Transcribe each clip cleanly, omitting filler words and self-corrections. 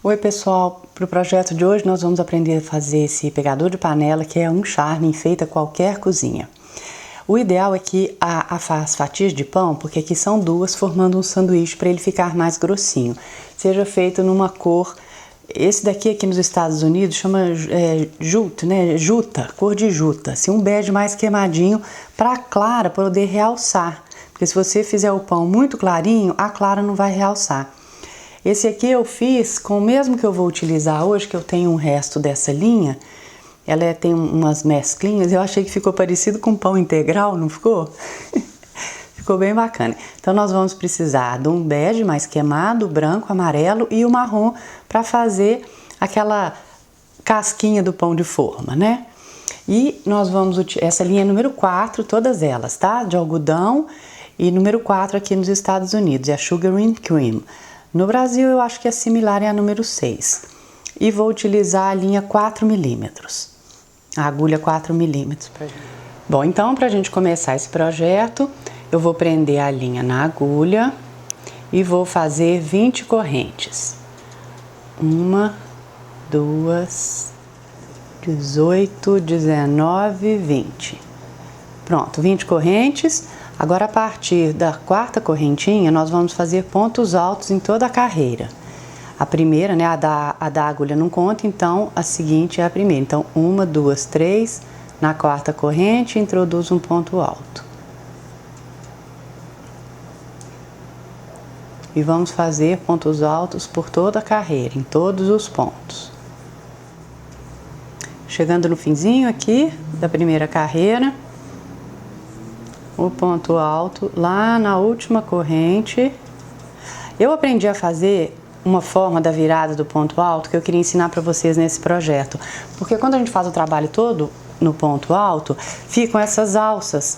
Oi pessoal, para o projeto de hoje nós vamos aprender a fazer esse pegador de panela, que é um charme, enfeita qualquer cozinha. O ideal é que as fatias de pão, porque aqui são duas, formando um sanduíche para ele ficar mais grossinho, seja feito numa cor, esse daqui aqui nos Estados Unidos chama juta, né? Juta, cor de juta, assim, um bege mais queimadinho para a clara poder realçar, porque se você fizer o pão muito clarinho, a clara não vai realçar. Esse aqui eu fiz com o mesmo que eu vou utilizar hoje, que eu tenho um resto dessa linha. Ela tem umas mesclinhas, eu achei que ficou parecido com pão integral, não ficou? Ficou bem bacana. Então nós vamos precisar de um bege mais queimado, branco, amarelo e o marrom para fazer aquela casquinha do pão de forma, né? E nós vamos utilizar essa linha número 4, todas elas, tá? De algodão, e número 4 aqui nos Estados Unidos, é a Sugar and Cream. No Brasil eu acho que é similar à número 6. E vou utilizar a linha 4mm, a agulha 4mm. Bom, então para a gente começar esse projeto, eu vou prender a linha na agulha e vou fazer 20 correntes. 1, 2, 18, 19, 20. Pronto, 20 correntes. Agora, a partir da quarta correntinha, nós vamos fazer pontos altos em toda a carreira. A primeira, né, a da agulha não conta, então a seguinte é a primeira. Então, 1, 2, 3, na quarta corrente, introduz um ponto alto. E vamos fazer pontos altos por toda a carreira, em todos os pontos. Chegando no finzinho aqui da primeira carreira, o ponto alto lá na última corrente. Eu aprendi a fazer uma forma da virada do ponto alto que eu queria ensinar para vocês nesse projeto, porque quando a gente faz o trabalho todo no ponto alto, ficam essas alças,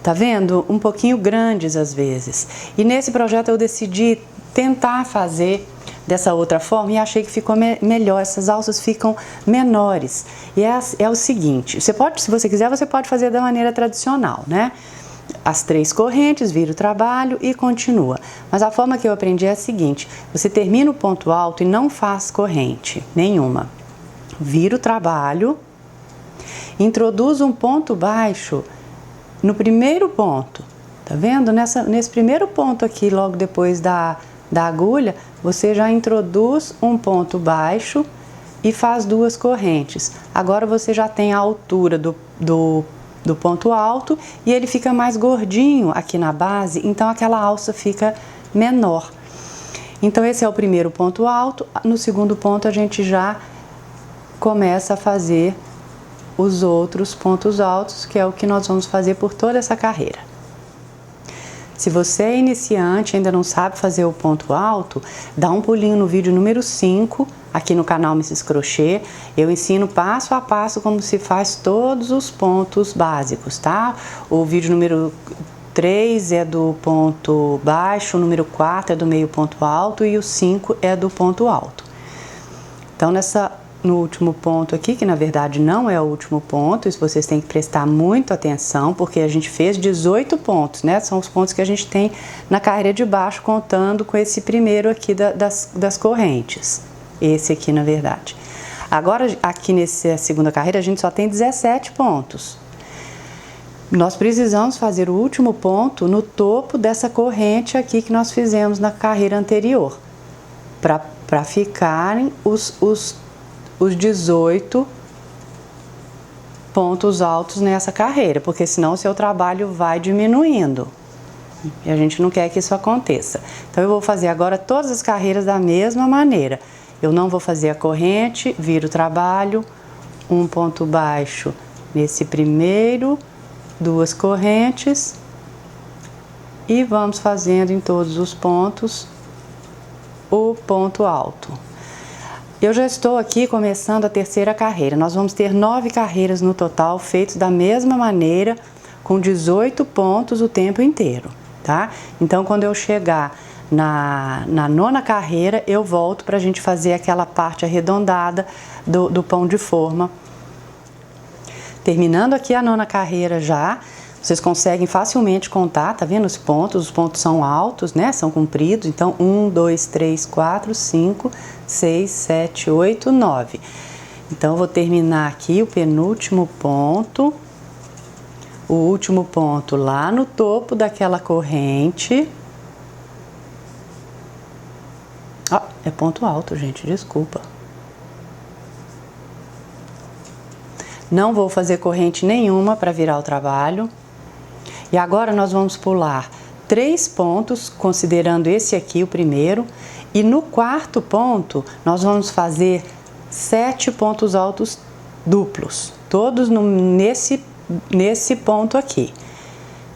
tá vendo? Um pouquinho grandes às vezes. E nesse projeto eu decidi tentar fazer dessa outra forma e achei que ficou melhor, essas alças ficam menores. E é o seguinte, se você quiser, você pode fazer da maneira tradicional, né? As 3 correntes, vira o trabalho e continua. Mas a forma que eu aprendi é a seguinte, você termina o ponto alto e não faz corrente nenhuma. Vira o trabalho, introduz um ponto baixo no primeiro ponto, tá vendo? Nesse primeiro ponto aqui, logo depois da agulha, você já introduz um ponto baixo e faz 2 correntes. Agora você já tem a altura do ponto alto e ele fica mais gordinho aqui na base, então aquela alça fica menor. Então esse é o primeiro ponto alto. No segundo ponto a gente já começa a fazer os outros pontos altos, que é o que nós vamos fazer por toda essa carreira. Se você é iniciante e ainda não sabe fazer o ponto alto, dá um pulinho no vídeo número 5, aqui no canal Mrs. Crochê. Eu ensino passo a passo como se faz todos os pontos básicos, tá? O vídeo número 3 é do ponto baixo, o número 4 é do meio ponto alto e o 5 é do ponto alto. Então, no último ponto aqui, que na verdade não é o último ponto, isso vocês têm que prestar muita atenção, porque a gente fez 18 pontos, né? São os pontos que a gente tem na carreira de baixo, contando com esse primeiro aqui das correntes. Esse aqui, na verdade. Agora, aqui nessa segunda carreira, a gente só tem 17 pontos. Nós precisamos fazer o último ponto no topo dessa corrente aqui que nós fizemos na carreira anterior, para ficarem os 18 pontos altos nessa carreira, porque senão o seu trabalho vai diminuindo. E a gente não quer que isso aconteça. Então eu vou fazer agora todas as carreiras da mesma maneira. Eu não vou fazer a corrente, viro o trabalho, um ponto baixo nesse primeiro, 2 correntes e vamos fazendo em todos os pontos o ponto alto. Eu já estou aqui começando a terceira carreira. Nós vamos ter 9 carreiras no total, feitos da mesma maneira, com 18 pontos o tempo inteiro, tá? Então, quando eu chegar na 9ª carreira, eu volto para a gente fazer aquela parte arredondada do pão de forma. Terminando aqui a 9ª carreira já, Vocês conseguem facilmente contar, tá vendo os pontos são altos, né? São compridos, então 1, 2, 3, 4, 5, 6, 7, 8, 9. Então, eu vou terminar aqui o penúltimo ponto, o último ponto lá no topo daquela corrente. Ó, é ponto alto, gente, desculpa. Não vou fazer corrente nenhuma para virar o trabalho. E agora nós vamos pular 3 pontos, considerando esse aqui o primeiro, e no quarto ponto nós vamos fazer 7 pontos altos duplos, todos nesse ponto aqui.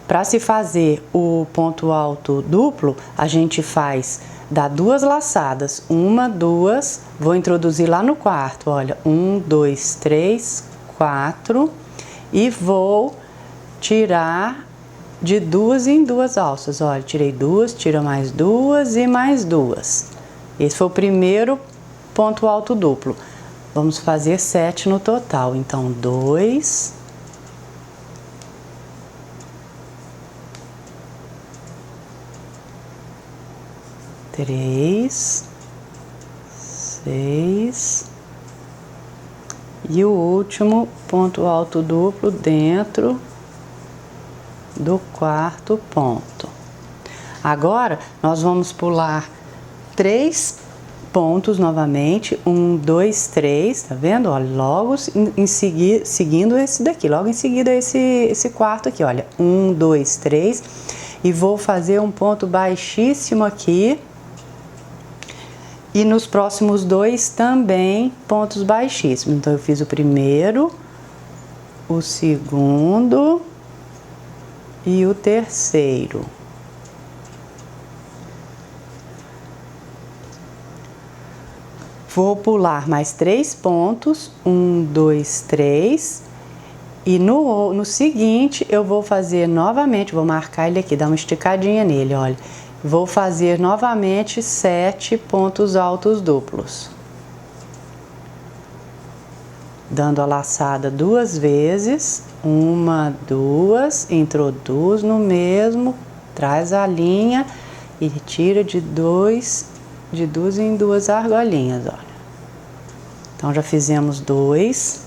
Para se fazer o ponto alto duplo, a gente dá 2 laçadas, 1, 2, vou introduzir lá no quarto, olha, 1, 2, 3, 4, e vou tirar de 2 em 2 alças, olha, tirei 2, tira mais 2 e mais 2. Esse foi o primeiro ponto alto duplo. Vamos fazer 7 no total, então 2, 3, 6 e o último ponto alto duplo dentro do quarto ponto. Agora nós vamos pular 3 pontos novamente, 1, 2, 3, tá vendo? Olha, logo seguindo esse daqui, logo em seguida esse quarto aqui, olha, 1, 2, 3, e vou fazer um ponto baixíssimo aqui. E nos próximos 2 também pontos baixíssimos. Então, eu fiz o primeiro, o segundo e o terceiro. Vou pular mais 3 pontos, 1, 2, 3. E no seguinte, eu vou fazer novamente, vou marcar ele aqui, dar uma esticadinha nele, olha. Vou fazer novamente 7 pontos altos duplos. Dando a laçada 2 vezes, 1, 2, introduz no mesmo, traz a linha e tira de 2 em 2 argolinhas, olha. Então, já fizemos 2,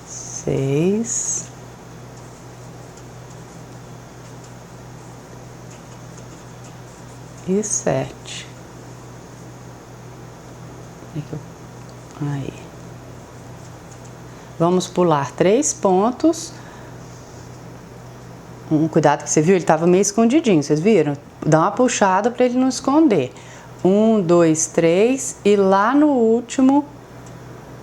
6, e 7. Aí. Vamos pular 3 pontos. Cuidado que você viu, ele estava meio escondidinho, vocês viram? Dá uma puxada para ele não esconder. 1, 2, 3 e lá no último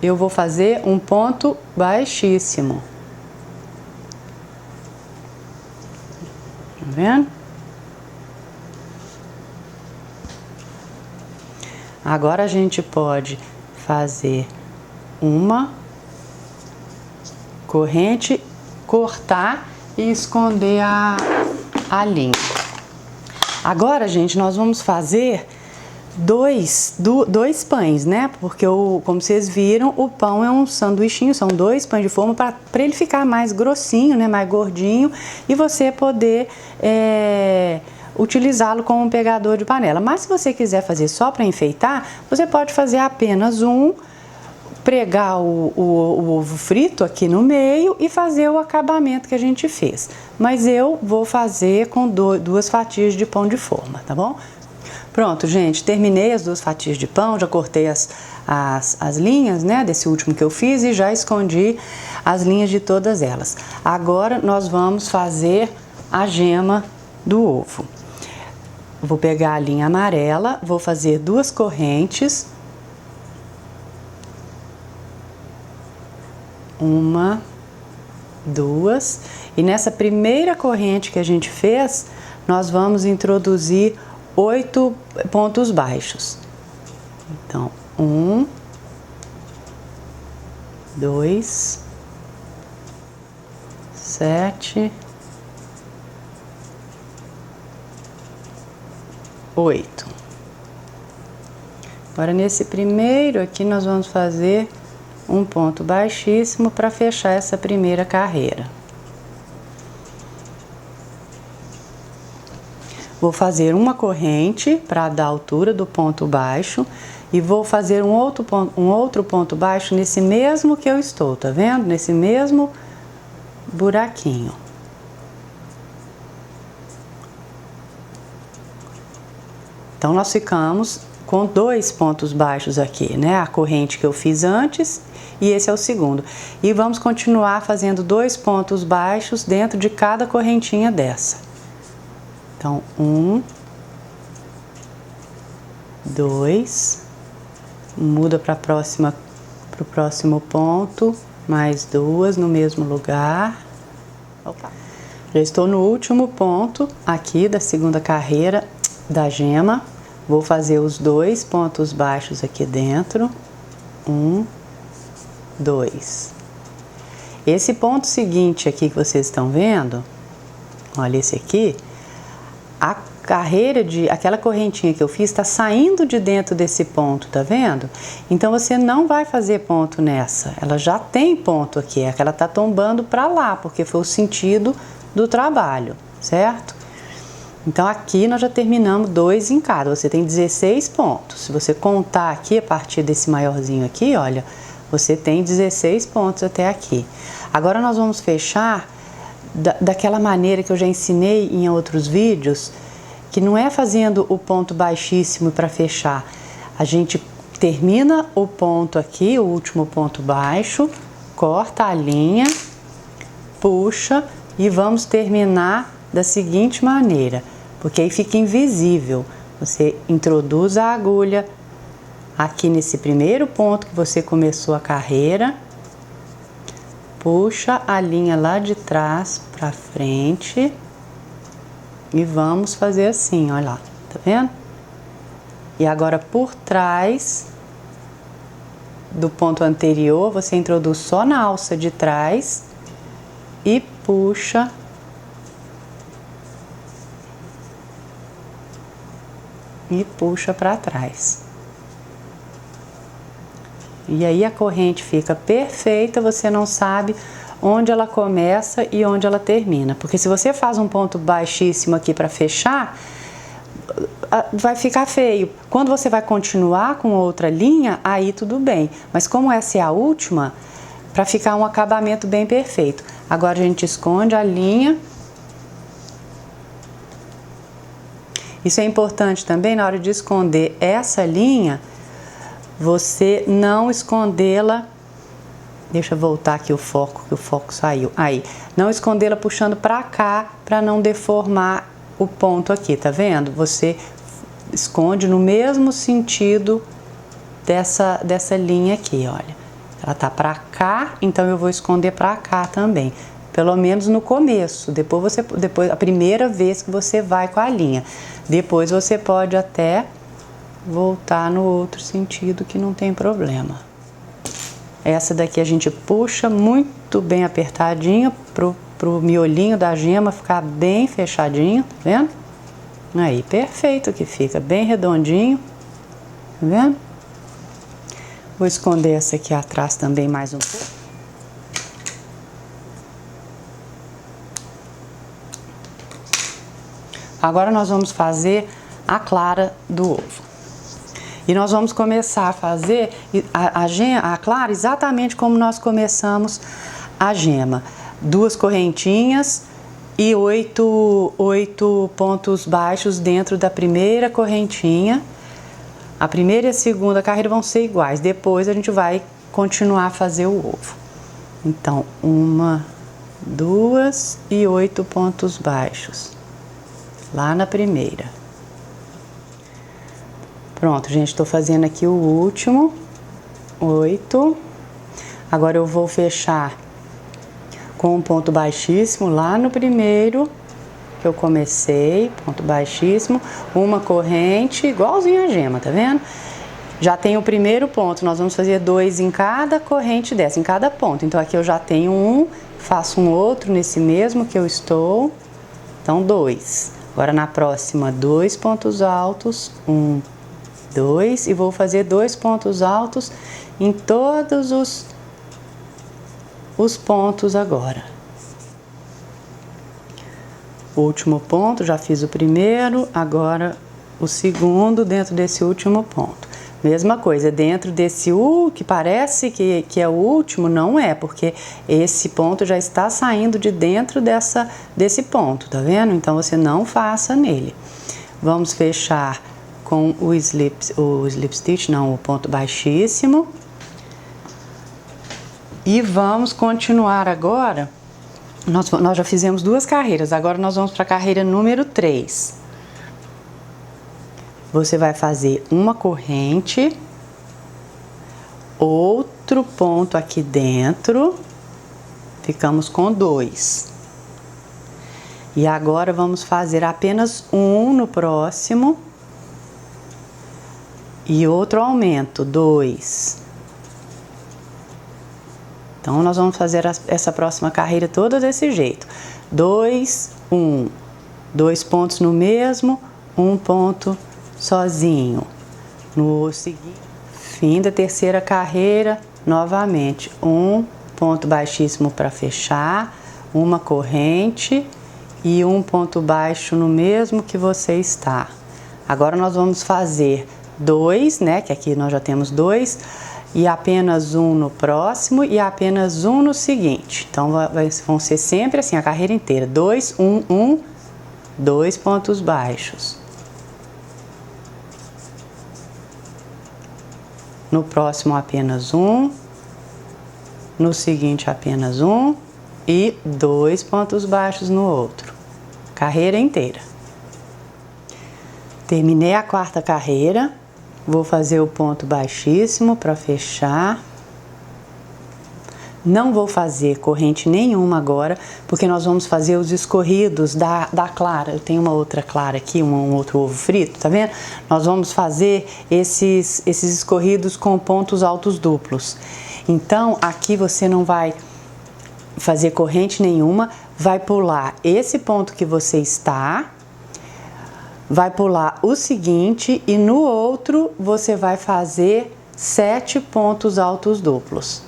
eu vou fazer um ponto baixíssimo. Tá vendo? Agora a gente pode fazer uma corrente, cortar e esconder a linha. Agora, gente, nós vamos fazer dois pães, né? Porque, como vocês viram, o pão é um sanduichinho, são 2 pães de forma para ele ficar mais grossinho, né? Mais gordinho, e você poder utilizá-lo como um pegador de panela. Mas se você quiser fazer só para enfeitar, você pode fazer apenas pregar o ovo frito aqui no meio e fazer o acabamento que a gente fez. Mas eu vou fazer com 2 fatias de pão de forma, tá bom? Pronto, gente, terminei as 2 fatias de pão, já cortei as linhas, né, desse último que eu fiz e já escondi as linhas de todas elas. Agora nós vamos fazer a gema do ovo. Vou pegar a linha amarela, vou fazer 2 correntes. 1, 2. E nessa primeira corrente que a gente fez, nós vamos introduzir 8 pontos baixos. Então, 1, 2, 7, 8. Agora, nesse primeiro aqui, nós vamos fazer um ponto baixíssimo para fechar essa primeira carreira. Vou fazer uma corrente para dar a altura do ponto baixo e vou fazer um outro ponto baixo nesse mesmo que eu estou, tá vendo? Nesse mesmo buraquinho. Então, nós ficamos com 2 pontos baixos aqui, né? A corrente que eu fiz antes e esse é o segundo. E vamos continuar fazendo 2 pontos baixos dentro de cada correntinha dessa. Então, 1, 2, muda para o próximo ponto, mais 2 no mesmo lugar. Opa. Já estou no último ponto aqui da segunda carreira da gema. Vou fazer os 2 pontos baixos aqui dentro. 1, 2. Esse ponto seguinte aqui que vocês estão vendo, olha esse aqui, a carreira aquela correntinha que eu fiz está saindo de dentro desse ponto, tá vendo? Então você não vai fazer ponto nessa, ela já tem ponto aqui, é que ela tá tombando para lá, porque foi o sentido do trabalho, certo? Então aqui nós já terminamos 2 em cada, você tem 16 pontos. Se você contar aqui a partir desse maiorzinho aqui, olha, você tem 16 pontos até aqui. Agora nós vamos fechar daquela maneira que eu já ensinei em outros vídeos, que não é fazendo o ponto baixíssimo para fechar. A gente termina o ponto aqui, o último ponto baixo, corta a linha, puxa e vamos terminar da seguinte maneira, porque aí fica invisível. Você introduz a agulha aqui nesse primeiro ponto que você começou a carreira, puxa a linha lá de trás para frente e vamos fazer assim, olha lá, tá vendo? E agora por trás do ponto anterior, você introduz só na alça de trás e puxa para trás. E aí a corrente fica perfeita, você não sabe onde ela começa e onde ela termina. Porque se você faz um ponto baixíssimo aqui para fechar, vai ficar feio. Quando você vai continuar com outra linha, aí tudo bem. Mas como essa é a última, para ficar um acabamento bem perfeito. Agora a gente esconde a linha. Isso é importante também na hora de esconder essa linha, você não escondê-la, deixa eu voltar aqui o foco, que o foco saiu, aí, não escondê-la puxando para cá, para não deformar o ponto aqui, tá vendo? Você esconde no mesmo sentido dessa linha aqui, olha, ela tá para cá, então eu vou esconder para cá também, pelo menos no começo, depois a primeira vez que você vai com a linha, depois você pode até voltar no outro sentido que não tem problema. Essa daqui a gente puxa muito bem apertadinho pro miolinho da gema ficar bem fechadinho, tá vendo? Aí, perfeito que fica, bem redondinho, tá vendo? Vou esconder essa aqui atrás também mais um pouco. Agora nós vamos fazer a clara do ovo. E nós vamos começar a fazer a clara exatamente como nós começamos a gema. 2 correntinhas e 8 pontos baixos dentro da primeira correntinha. A primeira e a segunda carreira vão ser iguais. Depois a gente vai continuar a fazer o ovo. Então, 1, 2 e 8 pontos baixos. Lá na primeira. Pronto, gente, estou fazendo aqui o último, 8. Agora eu vou fechar com um ponto baixíssimo lá no primeiro que eu comecei, ponto baixíssimo, uma corrente, igualzinho a gema, tá vendo? Já tem o primeiro ponto, nós vamos fazer 2 em cada corrente dessa, em cada ponto. Então aqui eu já tenho um, faço um outro nesse mesmo que eu estou, então 2. Agora na próxima, 2 pontos altos, 1, 2, e vou fazer 2 pontos altos em todos os os pontos agora. O último ponto, já fiz o primeiro, agora o segundo dentro desse último ponto. Mesma coisa, dentro desse que parece que é o último, não é, porque esse ponto já está saindo de dentro desse ponto, tá vendo? Então você não faça nele. Vamos fechar com o slip stitch, não, o ponto baixíssimo. E vamos continuar agora. Nós já fizemos 2 carreiras, agora nós vamos para a carreira número 3. Você vai fazer uma corrente, outro ponto aqui dentro, ficamos com 2. E agora vamos fazer apenas um no próximo e outro aumento, 2. Então, nós vamos fazer essa próxima carreira toda desse jeito. 2, 1. 2 pontos no mesmo, 1 ponto sozinho. No seguinte, fim da terceira carreira, novamente, 1 ponto baixíssimo para fechar, uma corrente e 1 ponto baixo no mesmo que você está. Agora, nós vamos fazer 2, né? Que aqui nós já temos 2. E apenas um no próximo e apenas um no seguinte. Então, vão ser sempre assim, a carreira inteira. 2, 1, 1, 2 pontos baixos. No próximo, apenas um. No seguinte, apenas um. E 2 pontos baixos no outro. Carreira inteira. Terminei a 4ª carreira. Vou fazer o ponto baixíssimo para fechar. Não vou fazer corrente nenhuma agora, porque nós vamos fazer os escorridos da clara. Eu tenho uma outra clara aqui, um outro ovo frito, tá vendo? Nós vamos fazer esses escorridos com pontos altos duplos. Então, aqui você não vai fazer corrente nenhuma, vai pular esse ponto que você está, vai pular o seguinte e no outro você vai fazer 7 pontos altos duplos.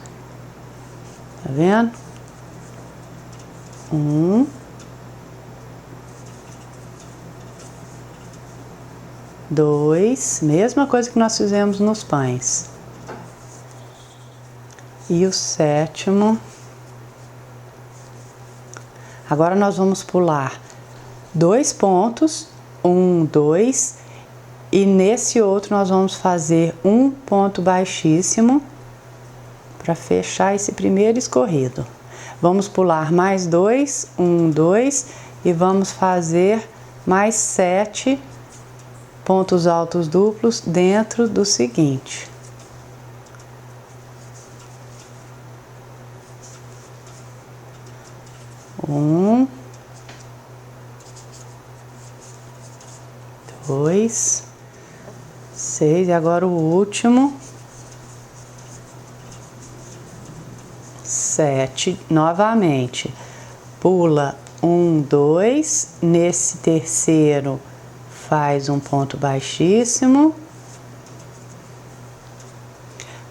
Tá vendo? 1, 2, mesma coisa que nós fizemos nos pães. E o 7º. Agora nós vamos pular 2 pontos. 1, 2, e nesse outro nós vamos fazer um ponto baixíssimo para fechar esse primeiro escorrido. Vamos pular mais 2, 1, 2, e vamos fazer mais 7 pontos altos duplos dentro do seguinte. Um, 2, 6, e agora o último, 7, novamente, pula 1, 2, nesse terceiro faz um ponto baixíssimo,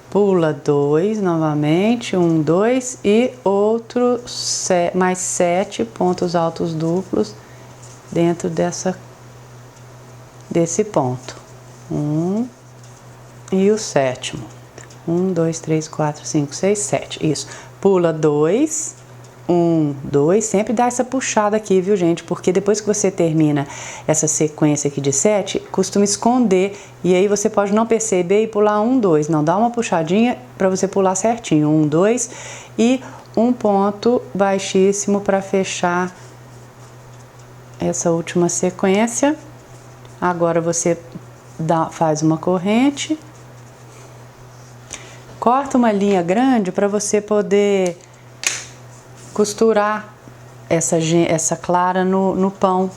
pula 2 novamente, 1, 2 e outro mais 7 pontos altos duplos dentro desse ponto. 1 e o 7º. 1, 2, 3, 4, 5, 6, 7. Isso. Pula 2, 1, 2. Sempre dá essa puxada aqui, viu, gente? Porque depois que você termina essa sequência aqui de 7, costuma esconder. E aí você pode não perceber e pular 1, 2. Não, dá uma puxadinha para você pular certinho. 1, 2 e um ponto baixíssimo para fechar essa última sequência. Agora você faz uma corrente, corta uma linha grande para você poder costurar essa clara no pão.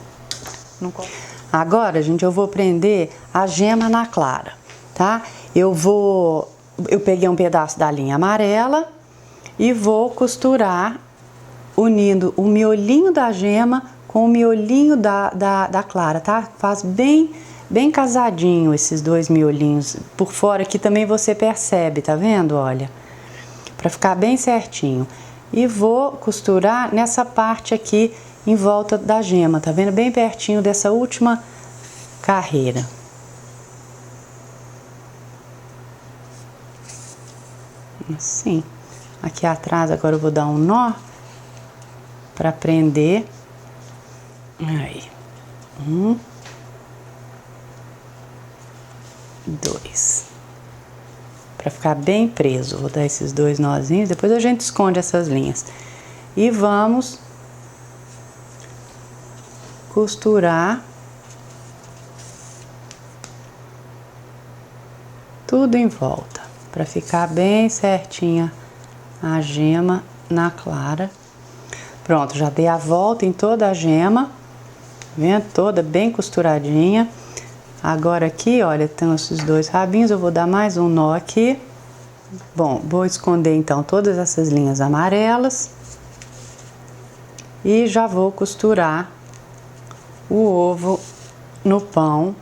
Agora, gente, eu vou prender a gema na clara, tá? Eu peguei um pedaço da linha amarela e vou costurar unindo o miolinho da gema com o miolinho da clara, tá? Faz bem casadinho esses 2 miolinhos. Por fora aqui também você percebe, tá vendo? Olha, pra ficar bem certinho. e vou costurar nessa parte aqui em volta da gema, tá vendo? Bem pertinho dessa última carreira. Assim. Aqui atrás agora eu vou dar um nó para prender. Aí. 1, 2. Para ficar bem preso. Vou dar esses 2 nozinhos, depois a gente esconde essas linhas. E vamos costurar tudo em volta, para ficar bem certinha a gema na clara. Pronto, já dei a volta em toda a gema, vendo? Toda bem costuradinha. Agora aqui, olha, tem esses 2 rabinhos, eu vou dar mais um nó aqui. Bom, vou esconder então todas essas linhas amarelas. E já vou costurar o ovo no pão.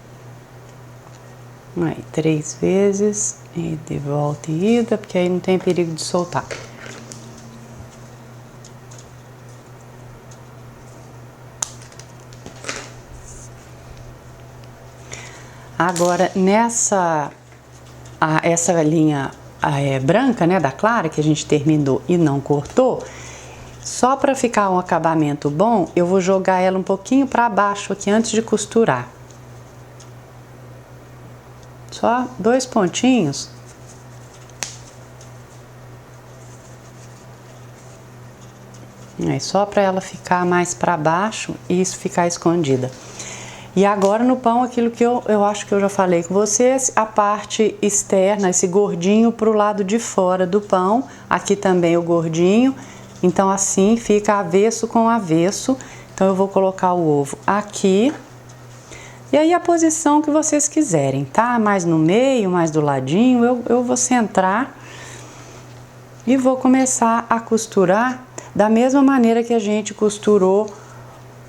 Aí, 3 vezes, e de volta e ida, porque aí não tem perigo de soltar. Agora, essa linha branca, né, da clara, que a gente terminou e não cortou, só para ficar um acabamento bom, eu vou jogar ela um pouquinho para baixo aqui antes de costurar. Só 2 pontinhos. Aí, só para ela ficar mais para baixo e isso ficar escondida. E agora no pão, aquilo que eu acho que eu já falei com vocês, a parte externa, esse gordinho pro lado de fora do pão, aqui também o gordinho, então assim fica avesso com avesso. Então eu vou colocar o ovo aqui, e aí a posição que vocês quiserem, tá? Mais no meio, mais do ladinho, eu vou centrar e vou começar a costurar da mesma maneira que a gente costurou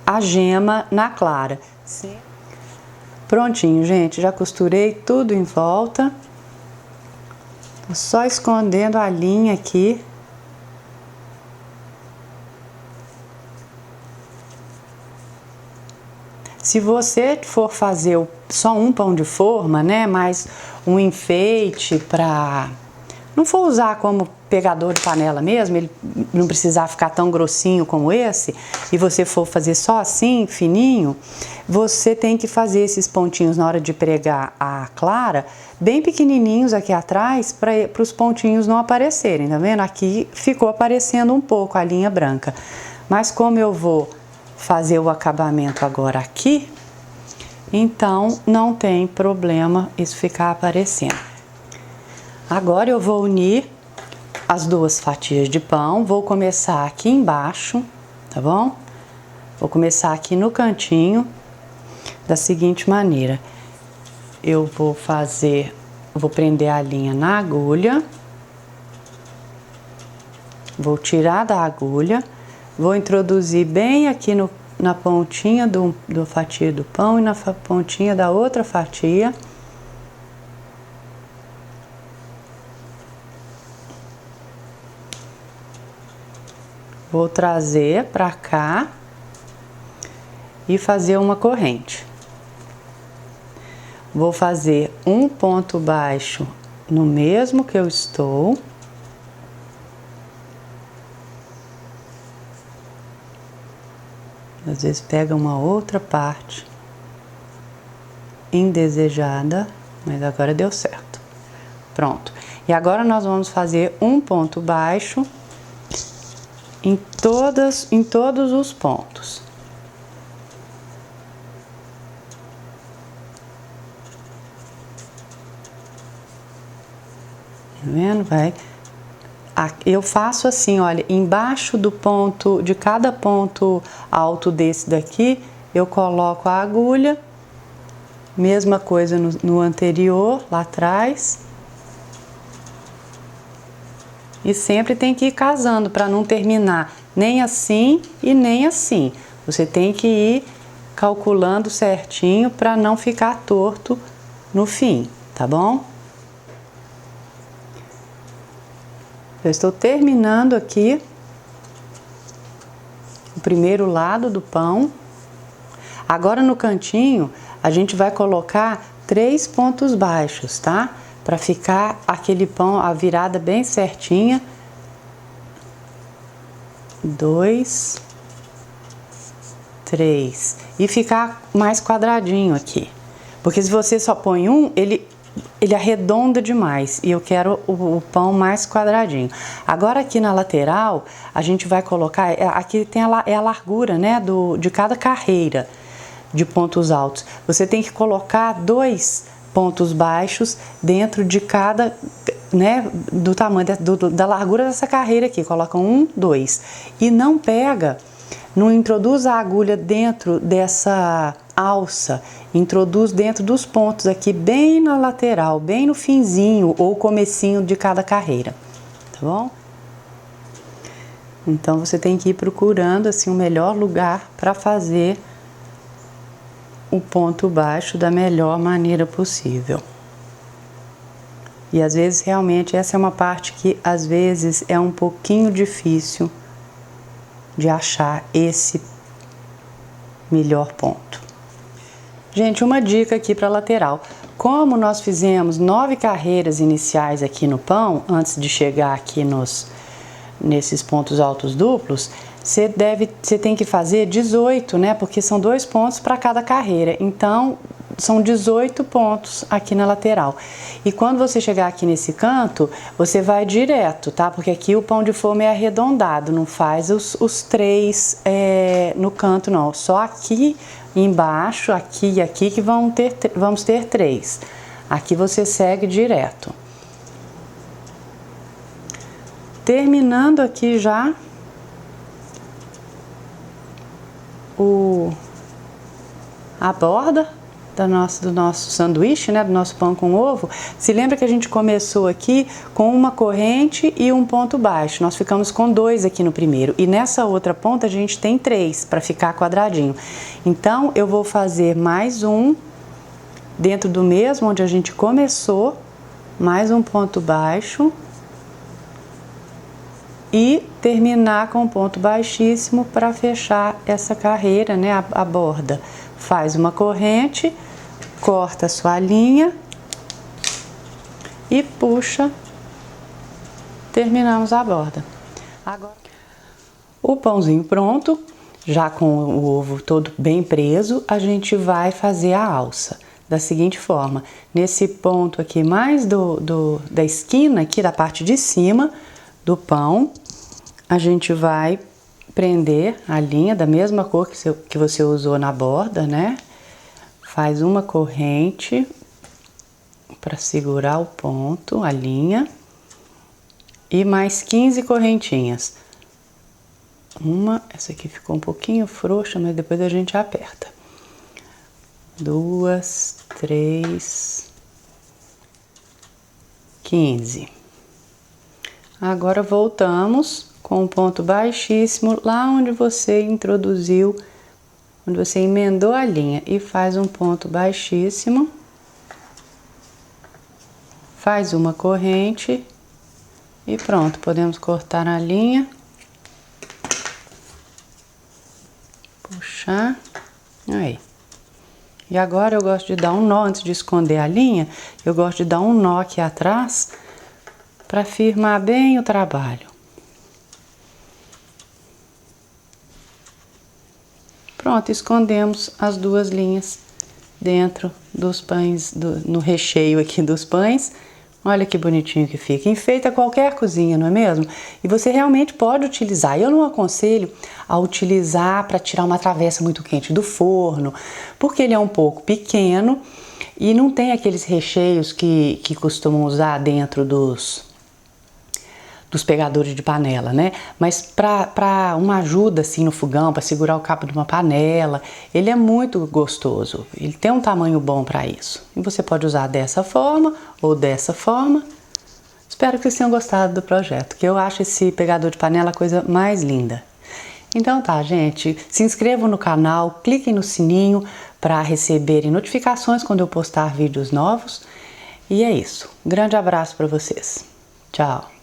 a gema na clara. Sim. Prontinho, gente, já costurei tudo em volta. Tô só escondendo a linha aqui. Se você for fazer só um pão de forma, né, mais um enfeite para não for usar como pegador de panela mesmo, ele não precisar ficar tão grossinho como esse, e você for fazer só assim, fininho, você tem que fazer esses pontinhos na hora de pregar a clara, bem pequenininhos aqui atrás, para os pontinhos não aparecerem, tá vendo? Aqui ficou aparecendo um pouco a linha branca, mas como eu vou fazer o acabamento agora aqui, então não tem problema isso ficar aparecendo. Agora eu vou unir as 2 fatias de pão, vou começar aqui embaixo, tá bom? Vou começar aqui no cantinho, da seguinte maneira. Eu vou prender a linha na agulha, vou tirar da agulha, vou introduzir bem aqui na pontinha do fatia do pão e na pontinha da outra fatia. Vou trazer para cá e fazer uma corrente. Vou fazer um ponto baixo no mesmo que eu estou. Às vezes pega uma outra parte indesejada, mas agora deu certo. Pronto. E agora nós vamos fazer um ponto baixo em todos os pontos. Tá vendo? Vai. Eu faço assim, olha, embaixo do ponto, de cada ponto alto desse daqui, eu coloco a agulha, mesma coisa no anterior, lá atrás. E sempre tem que ir casando para não terminar nem assim e nem assim. Você tem que ir calculando certinho para não ficar torto no fim, tá bom? Eu estou terminando aqui o primeiro lado do pão. Agora no cantinho a gente vai colocar 3 pontos baixos, tá? Para ficar aquele pão, a virada bem certinha. 2, 3. E ficar mais quadradinho aqui. Porque se você só põe um, ele arredonda demais. E eu quero o pão mais quadradinho. Agora aqui na lateral, a gente vai colocar... Aqui tem a largura, né? De cada carreira de pontos altos. Você tem que colocar 2 pontos baixos dentro de cada... né, do tamanho da largura dessa carreira aqui, coloca 1, 2 e não pega, não introduz a agulha dentro dessa alça, introduz dentro dos pontos aqui bem na lateral, bem no finzinho ou comecinho de cada carreira, tá bom? Então você tem que ir procurando assim o melhor lugar para fazer o ponto baixo da melhor maneira possível. E às vezes realmente essa é uma parte que às vezes é um pouquinho difícil de achar esse melhor ponto. Gente, uma dica aqui para lateral. Como nós fizemos 9 carreiras iniciais aqui no pão, antes de chegar aqui nesses pontos altos duplos, você tem que fazer 18, né? Porque são 2 pontos para cada carreira. Então, são 18 pontos aqui na lateral. E quando você chegar aqui nesse canto, você vai direto, tá? Porque aqui o pão de forma é arredondado, não faz os 3 no canto, não. Só aqui embaixo, aqui e aqui que vamos ter 3. Aqui você segue direto. Terminando aqui já a borda do nosso sanduíche, né, do nosso pão com ovo. Se lembra que a gente começou aqui com uma corrente e um ponto baixo. Nós ficamos com 2 aqui no primeiro e nessa outra ponta a gente tem 3 para ficar quadradinho. Então eu vou fazer mais um dentro do mesmo onde a gente começou, mais um ponto baixo e terminar com um ponto baixíssimo para fechar essa carreira, né, a borda. Faz uma corrente, corta a sua linha e puxa, terminamos a borda. Agora, o pãozinho pronto, já com o ovo todo bem preso, a gente vai fazer a alça da seguinte forma: nesse ponto aqui mais da esquina aqui da parte de cima do pão, a gente vai prender a linha da mesma cor que você usou na borda, né? Faz uma corrente para segurar o ponto, a linha, e mais 15 correntinhas. Essa aqui ficou um pouquinho frouxa, mas depois a gente aperta. 2, 3, 15. Agora voltamos com um ponto baixíssimo lá onde você introduziu, onde você emendou a linha, e faz um ponto baixíssimo, faz uma corrente e pronto, podemos cortar a linha, puxar, aí. E agora eu gosto de dar um nó antes de esconder a linha, eu gosto de dar um nó aqui atrás para firmar bem o trabalho. Pronto, escondemos as 2 linhas dentro dos pães, no recheio aqui dos pães. Olha que bonitinho que fica. Enfeita qualquer cozinha, não é mesmo? E você realmente pode utilizar. Eu não aconselho a utilizar para tirar uma travessa muito quente do forno, porque ele é um pouco pequeno e não tem aqueles recheios que costumam usar dentro dos pegadores de panela, né? Mas para uma ajuda assim no fogão, para segurar o cabo de uma panela, ele é muito gostoso. Ele tem um tamanho bom para isso. E você pode usar dessa forma ou dessa forma. Espero que vocês tenham gostado do projeto, que eu acho esse pegador de panela a coisa mais linda. Então tá, gente, se inscrevam no canal, cliquem no sininho para receberem notificações quando eu postar vídeos novos. E é isso. Um grande abraço para vocês. Tchau.